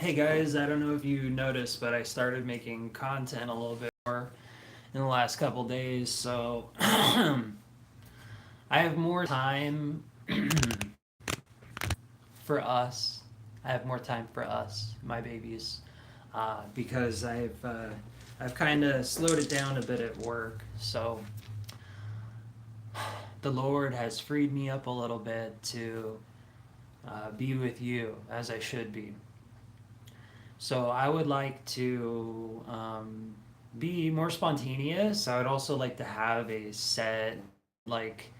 Hey guys, I don't know if you noticed, but I started making content a little bit more in the last couple days, so I have more time for us. I have more time for us, my babies, because I've kind of slowed it down a bit at work. So the Lord has freed me up a little bit to be with you as I should be. So I would like to be more spontaneous. I would also like to have a set like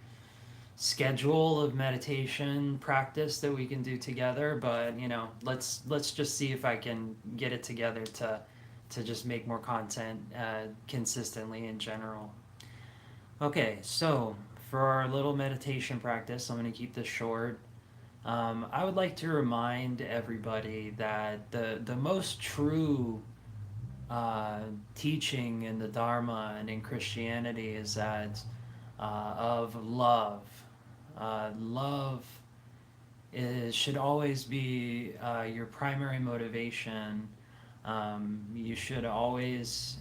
schedule of meditation practice that we can do together. But let's just see if I can get it together to just make more content consistently in general. Okay, so for our little meditation practice, I'm going to keep this short. I would like to remind everybody that the most true uh, teaching in the Dharma and in Christianity is that of love. Love should always be your primary motivation. You should always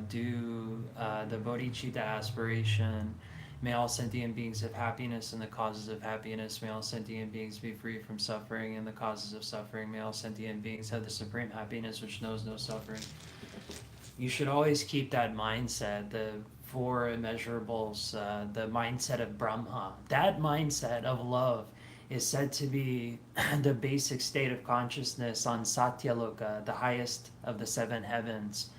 do the bodhicitta aspiration. May all sentient beings have happiness and the causes of happiness. May all sentient beings be free from suffering and the causes of suffering. May all sentient beings have the supreme happiness which knows no suffering. You should always keep that mindset, the four immeasurables, the mindset of Brahma. That mindset of love is said to be the basic state of consciousness on Satyaloka, the highest of the seven heavens.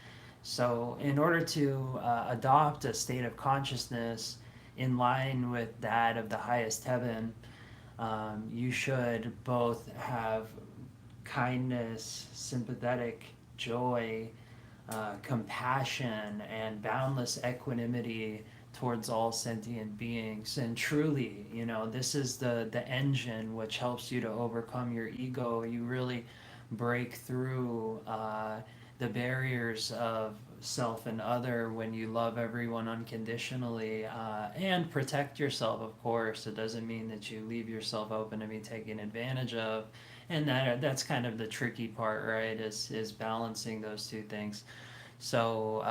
So, in order to adopt a state of consciousness in line with that of the highest heaven, you should both have kindness, sympathetic joy, compassion and boundless equanimity towards all sentient beings. And truly, this is the engine which helps you to overcome your ego. You really break through the barriers of self and other when you love everyone unconditionally and protect yourself, of course. It doesn't mean that you leave yourself open to be taken advantage of. And that's kind of the tricky part, right? Is balancing those two things. So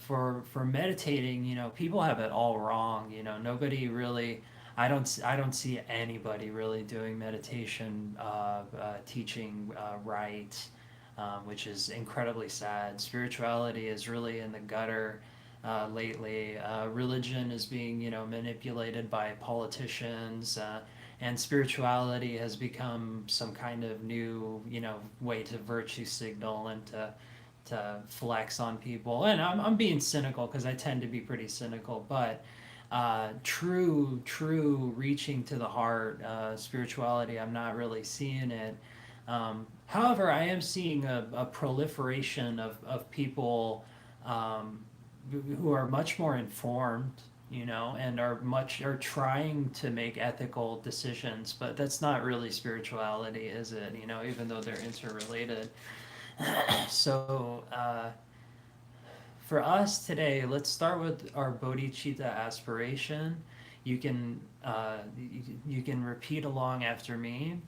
for meditating, people have it all wrong. Nobody really. I don't see anybody really doing meditation teaching right, which is incredibly sad. Spirituality is really in the gutter lately. Religion is being manipulated by politicians. And spirituality has become some kind of new, way to virtue signal and to flex on people. And I'm being cynical because I tend to be pretty cynical, but true reaching to the heart, spirituality, I'm not really seeing it. However, I am seeing a proliferation of people um, who are much more informed, and are trying to make ethical decisions, but that's not really spirituality, is it? Even though they're interrelated. So, for us today, let's start with our bodhicitta aspiration. You can you can repeat along after me.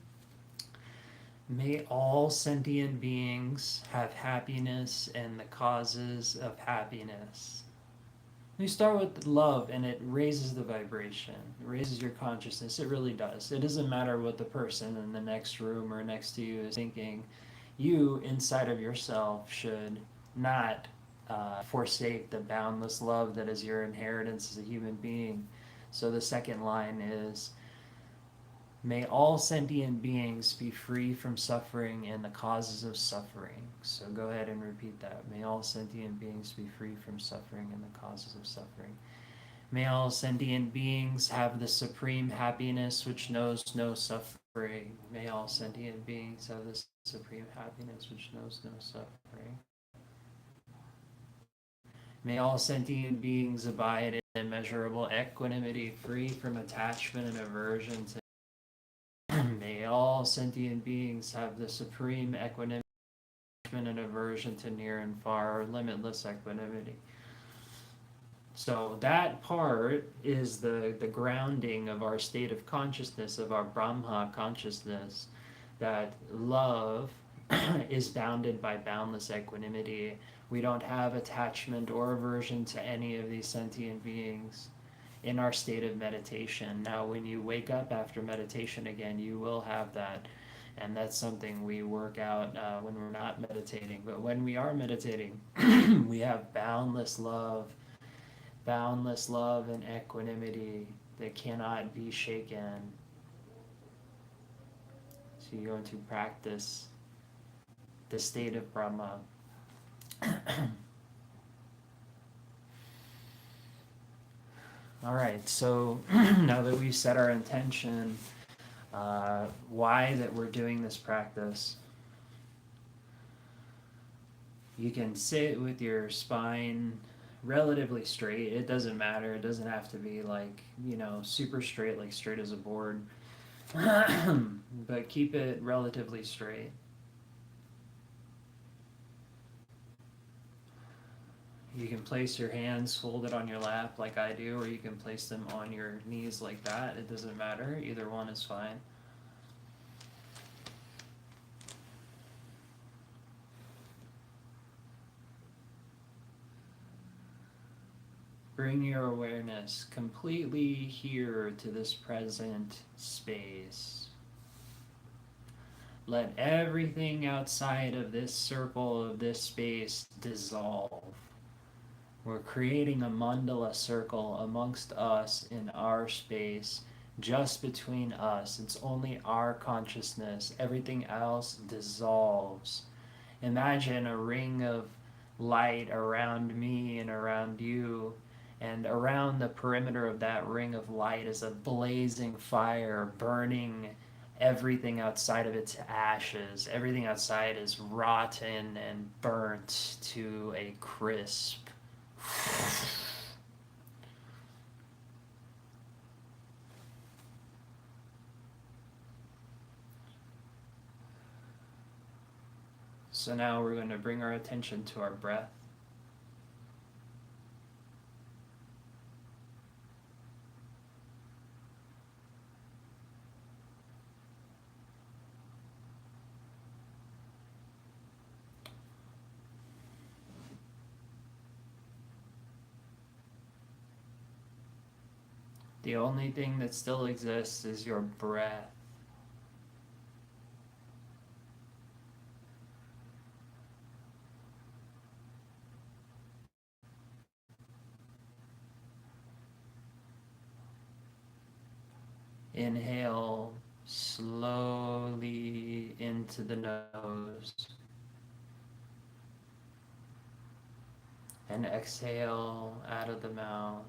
May all sentient beings have happiness and the causes of happiness. We start with love, and it raises the vibration. It raises your consciousness. It really does. It doesn't matter what the person in the next room or next to you is thinking. You, inside of yourself, should not forsake the boundless love that is your inheritance as a human being. So the second line is, may all sentient beings be free from suffering and the causes of suffering. So go ahead and repeat that. May all sentient beings be free from suffering and the causes of suffering. May all sentient beings have the supreme happiness which knows no suffering. May all sentient beings have the supreme happiness which knows no suffering. May all sentient beings abide in immeasurable equanimity, free from attachment and aversion to. May all sentient beings have the supreme equanimity and aversion to near and far, or limitless equanimity. So that part is the grounding of our state of consciousness, of our Brahma consciousness, that love is bounded by boundless equanimity. We don't have attachment or aversion to any of these sentient beings in our state of meditation. Now, when you wake up after meditation again, you will have that. And that's something we work out when we're not meditating. But when we are meditating, we have boundless love and equanimity that cannot be shaken. So you go into practice the state of Brahma. All right, so now that we've set our intention, why that we're doing this practice, you can sit with your spine relatively straight. It doesn't matter. It doesn't have to be like, super straight, like straight as a board, but keep it relatively straight. You can place your hands folded on your lap like I do, or you can place them on your knees like that. It doesn't matter. Either one is fine. Bring your awareness completely here to this present space. Let everything outside of this circle of this space dissolve. We're creating a mandala circle amongst us in our space, just between us. It's only our consciousness. Everything else dissolves. Imagine a ring of light around me and around you, and around the perimeter of that ring of light is a blazing fire burning everything outside of it to ashes. Everything outside is rotten and burnt to a crisp. So now we're going to bring our attention to our breath. The only thing that still exists is your breath. Inhale slowly into the nose and exhale out of the mouth.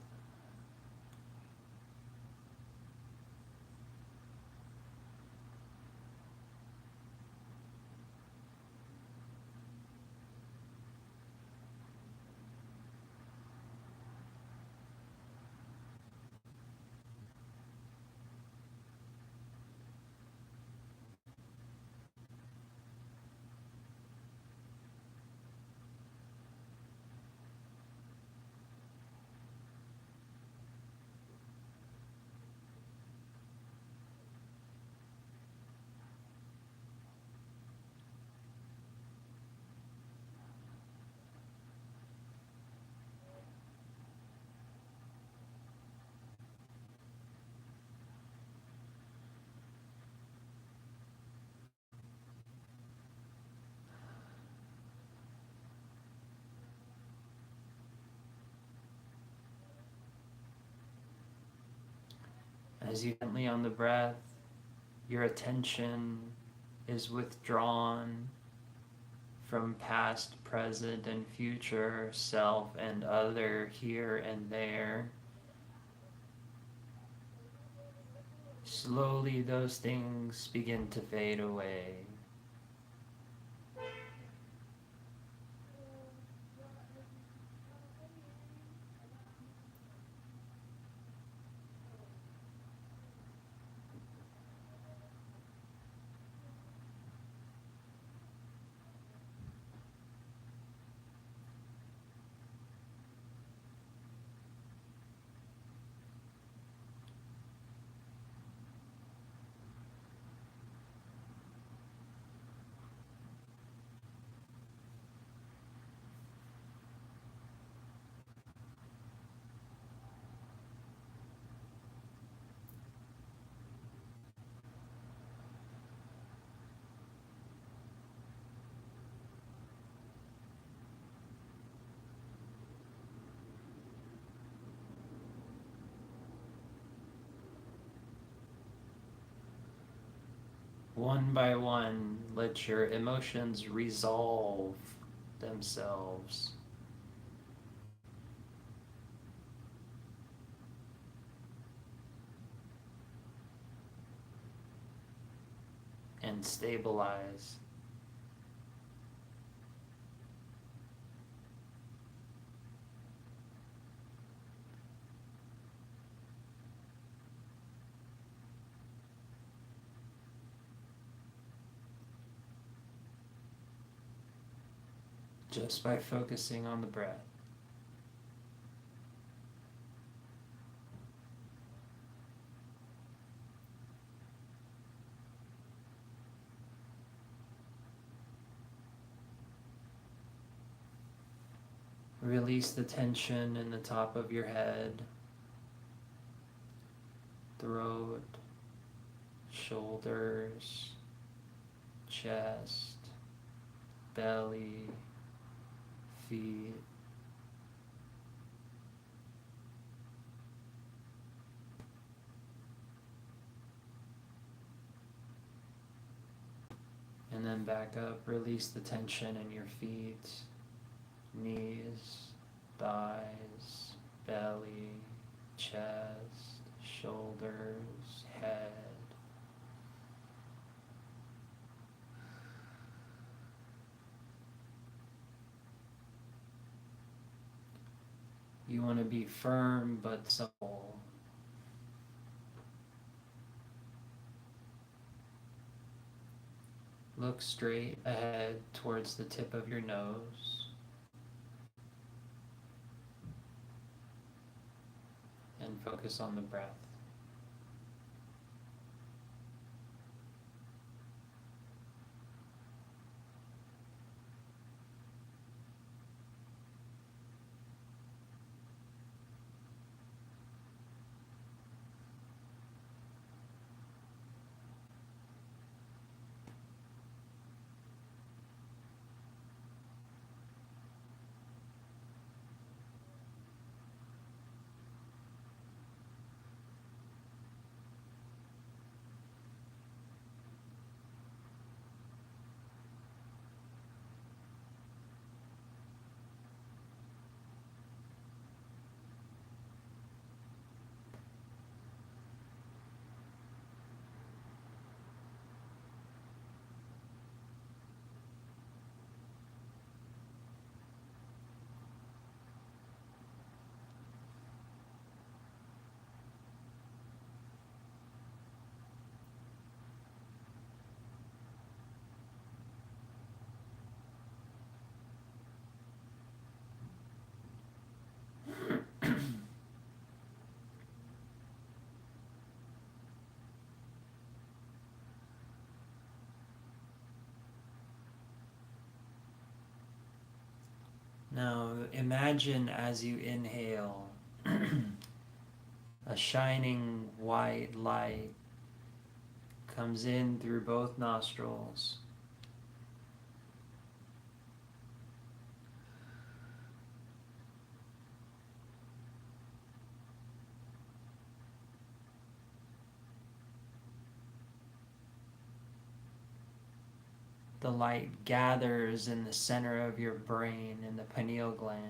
As you gently on the breath, your attention is withdrawn from past, present, and future, self and other, here and there. Slowly those things begin to fade away. One by one, let your emotions resolve themselves. And stabilize. Just by focusing on the breath. Release the tension in the top of your head, throat, shoulders, chest, belly, feet. And then back up, release the tension in your feet, knees, thighs, belly, chest, shoulders, head. You want to be firm but supple. Look straight ahead towards the tip of your nose and focus on the breath. Now imagine as you inhale a shining white light comes in through both nostrils. The light gathers in the center of your brain in the pineal gland.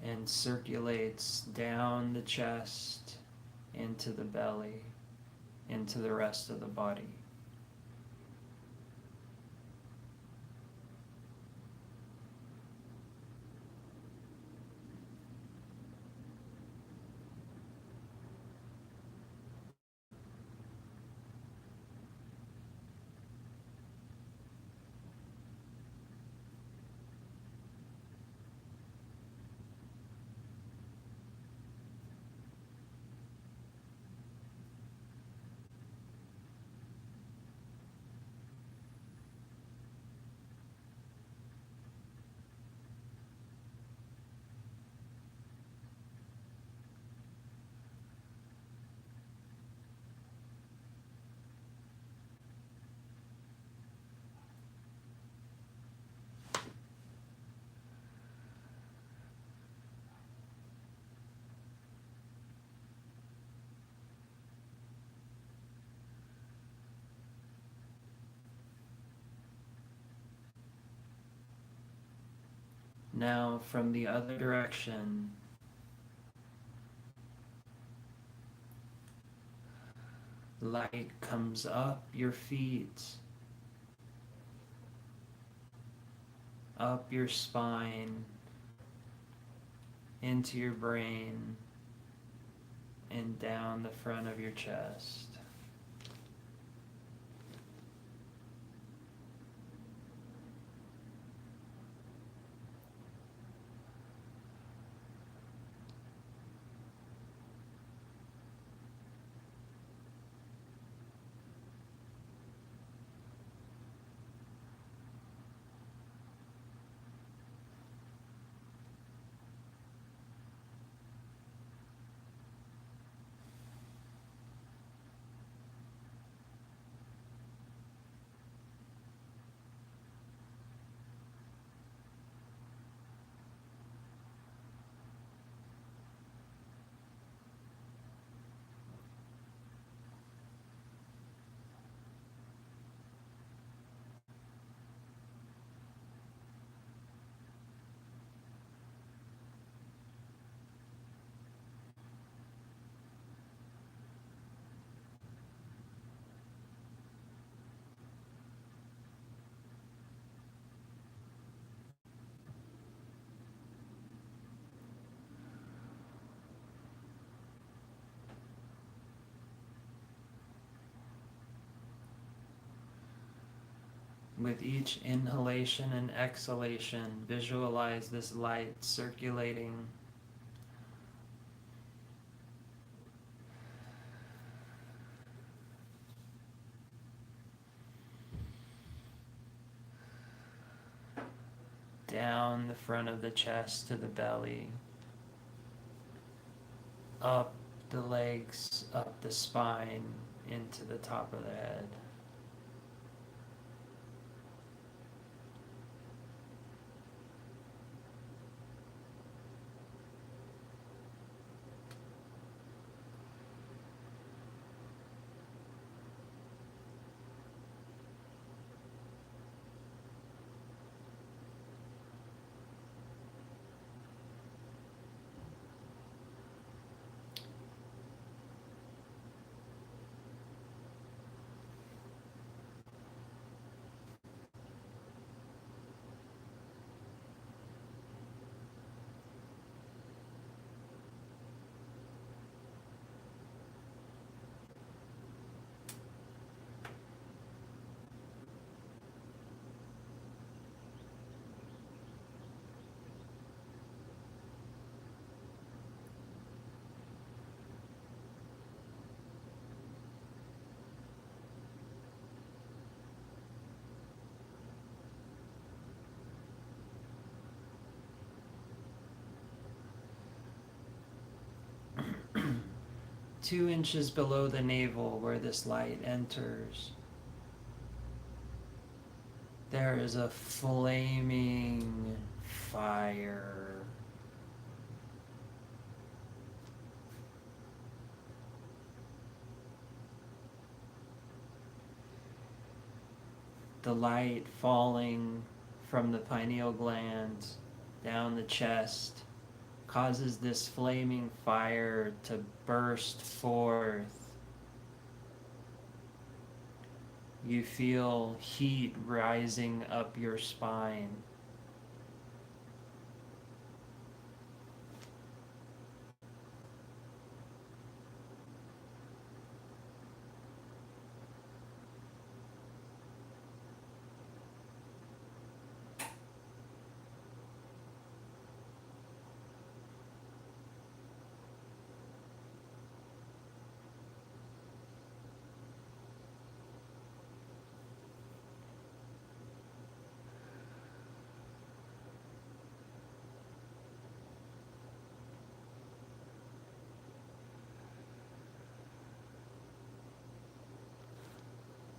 And circulates down the chest, into the belly, into the rest of the body. Now, from the other direction, light comes up your feet, up your spine, into your brain, and down the front of your chest. With each inhalation and exhalation, visualize this light circulating down the front of the chest to the belly, up the legs, up the spine, into the top of the head. Two inches below the navel where this light enters, there is a flaming fire. The light falling from the pineal gland down the chest causes this flaming fire to burst forth. You feel heat rising up your spine.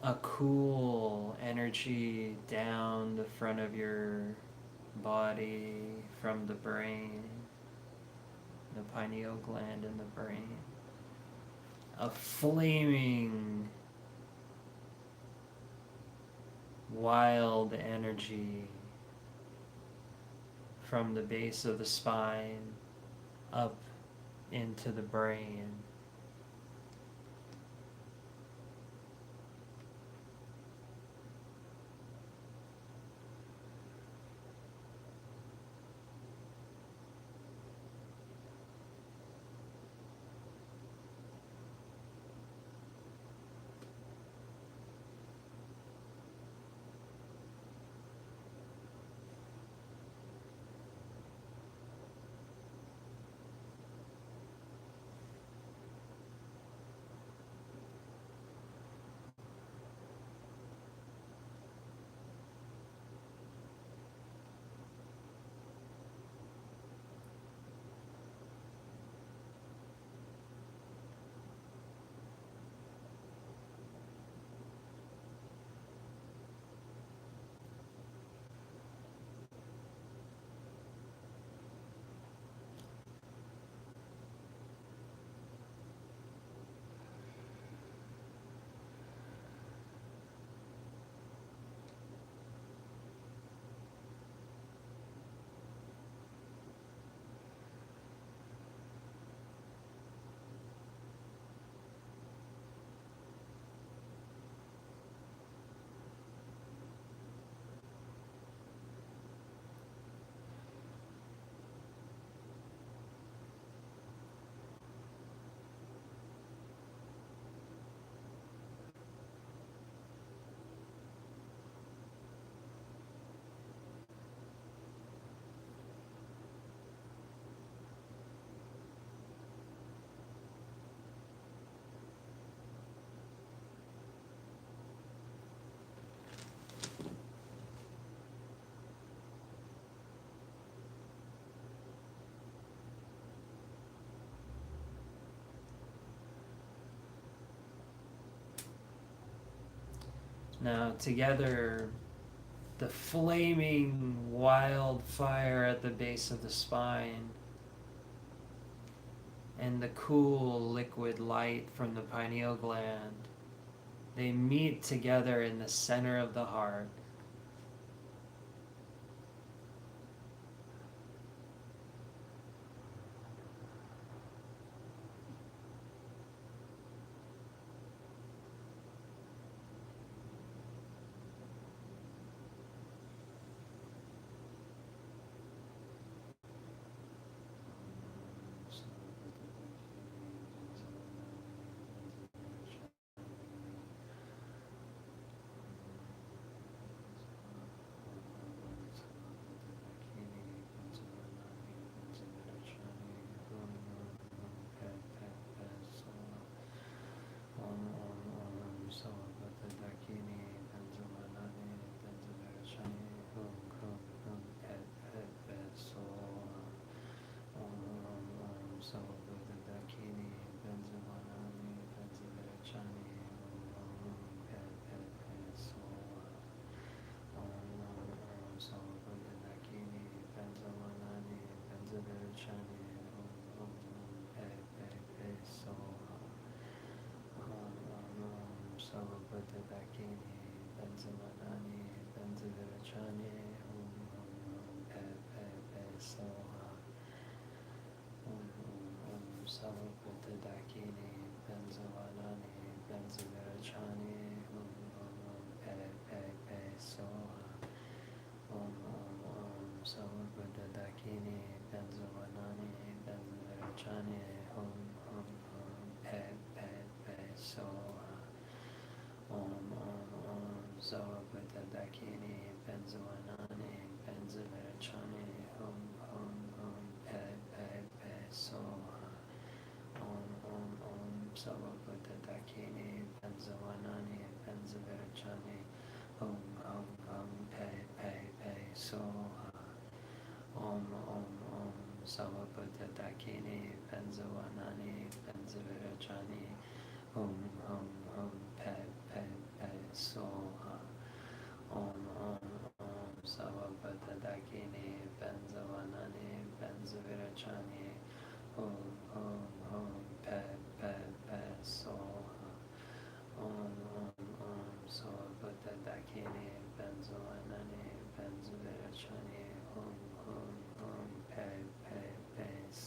A cool energy down the front of your body from the brain, the pineal gland in the brain. A flaming, wild energy from the base of the spine up into the brain. Now, together, the flaming wildfire at the base of the spine and the cool liquid light from the pineal gland, they meet together in the center of the heart.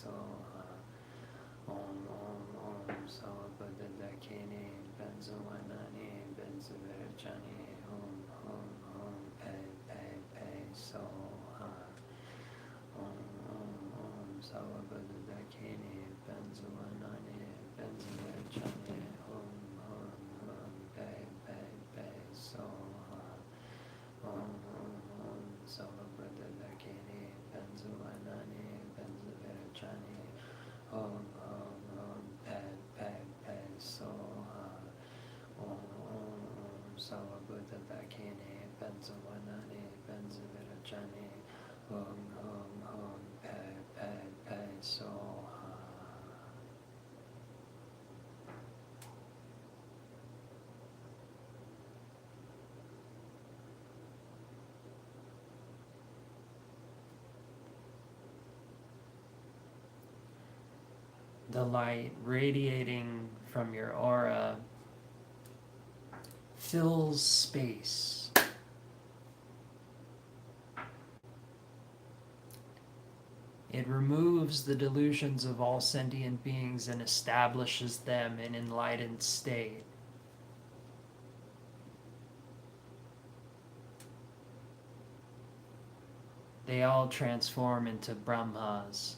Soha. Om Om Om Sawabuddha Dakini Benzawanani Benzavirachani Om Om Om Pe Pe Pe Soha. Om Om Om Sawabuddha Dakini Benzawanani Benzavirachani Om Om Om Pe Pe Pe Soha. Om Om Om Sawabuddha Dakini Benzawanani Benzavirachani Om Om Om Pad Pad Pad Soha. Om Om Om Sawabuddha Dakini Benzawanani Benzavirachani Om Om Om Pad Pad Pad Soha. The light radiating from your aura fills space. It removes the delusions of all sentient beings and establishes them in enlightened state. They all transform into Brahmas.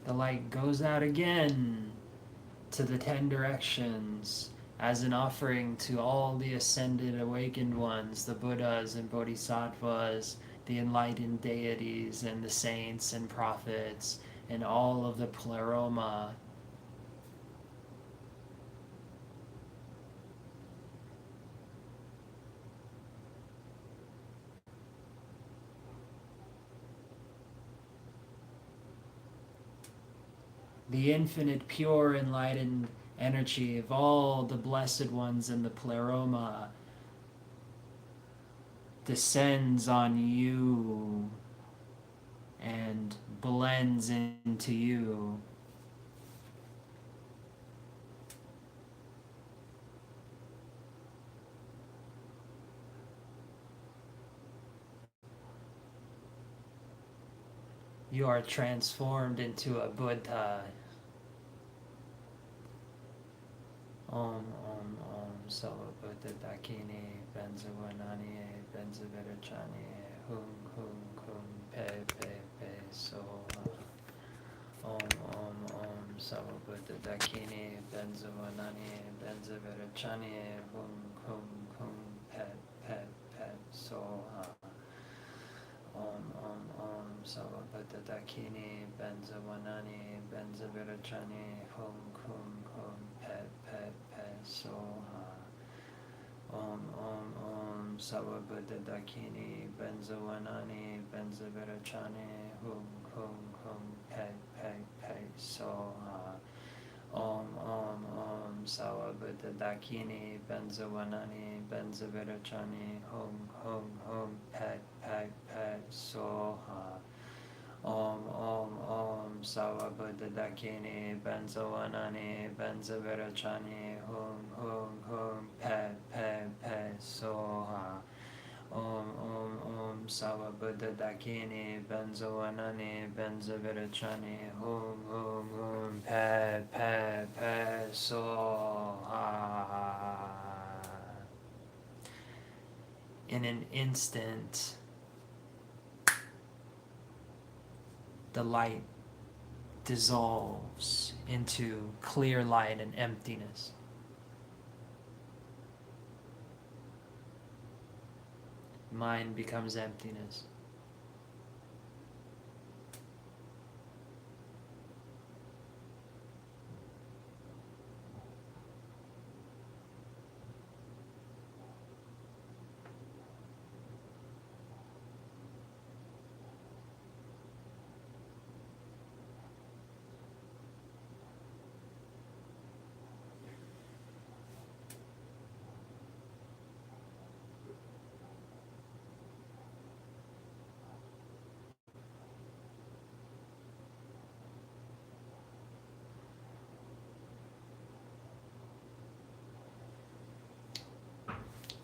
The light goes out again to the 10 directions as an offering to all the ascended awakened ones, the Buddhas and Bodhisattvas, the enlightened deities and the saints and prophets, and all of the pleroma. The infinite pure enlightened energy of all the blessed ones in the pleroma descends on you and blends into you. You are transformed into a Buddha. Om Om Om Sawabuddha Dakini Benzawanani Benzavirachani Hum Hum Hum Pe Pe Pe Soha. Om Om Om Sawabuddha Dakini Benzawanani Benzavirachani Hum Hum Hum Pe Pe Pe Soha. Om Om Om Sawabuddha Dakini Benzawanani Benzavirachani Hum Hum Hum Pet Pet Pet Soha. Om Om Om Sawabuddha Dakini Benzawanani Benzavirachani Hum Hum Hum Pet Pet Pet Soha. Om Om Om Sawabuddha Dakini Benzawanani Benzavirachani Hum Hum Hum Pet Pet Pet Soha. Om Om Om Sawabuddha Dakini Benzawanani Benzavirachani Hum Hum Hum Pet Pet Pet Soha. Om Om Om Sawabuddha Dakini Benzawanani Benzavirachani Hum Hum Hum Pet Pet Pet Soha. In an instant, the light dissolves into clear light and emptiness. Mind becomes emptiness.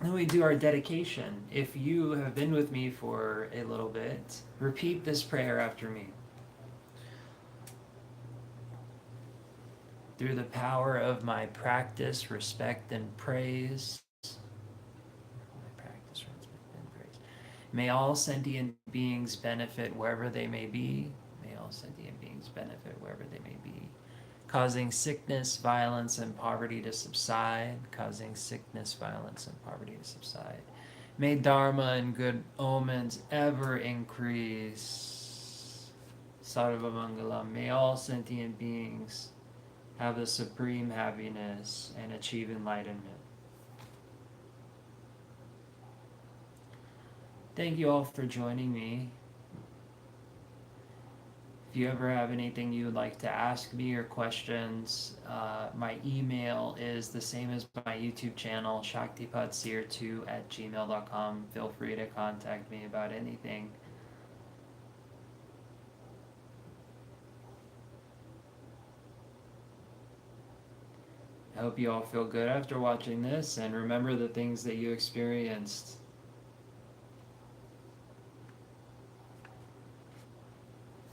Then we do our dedication. If you have been with me for a little bit, repeat this prayer after me. Through the power of my practice, respect, and praise, may all sentient beings benefit wherever they may be. May all sentient beings benefit wherever they may be. Causing sickness, violence, and poverty to subside. Causing sickness, violence, and poverty to subside. May Dharma and good omens ever increase. Sarvamangalam. May all sentient beings have the supreme happiness and achieve enlightenment. Thank you all for joining me. If you ever have anything you would like to ask me or questions, my email is the same as my YouTube channel, shaktipatsir2@gmail.com. Feel free to contact me about anything. I hope you all feel good after watching this, and remember the things that you experienced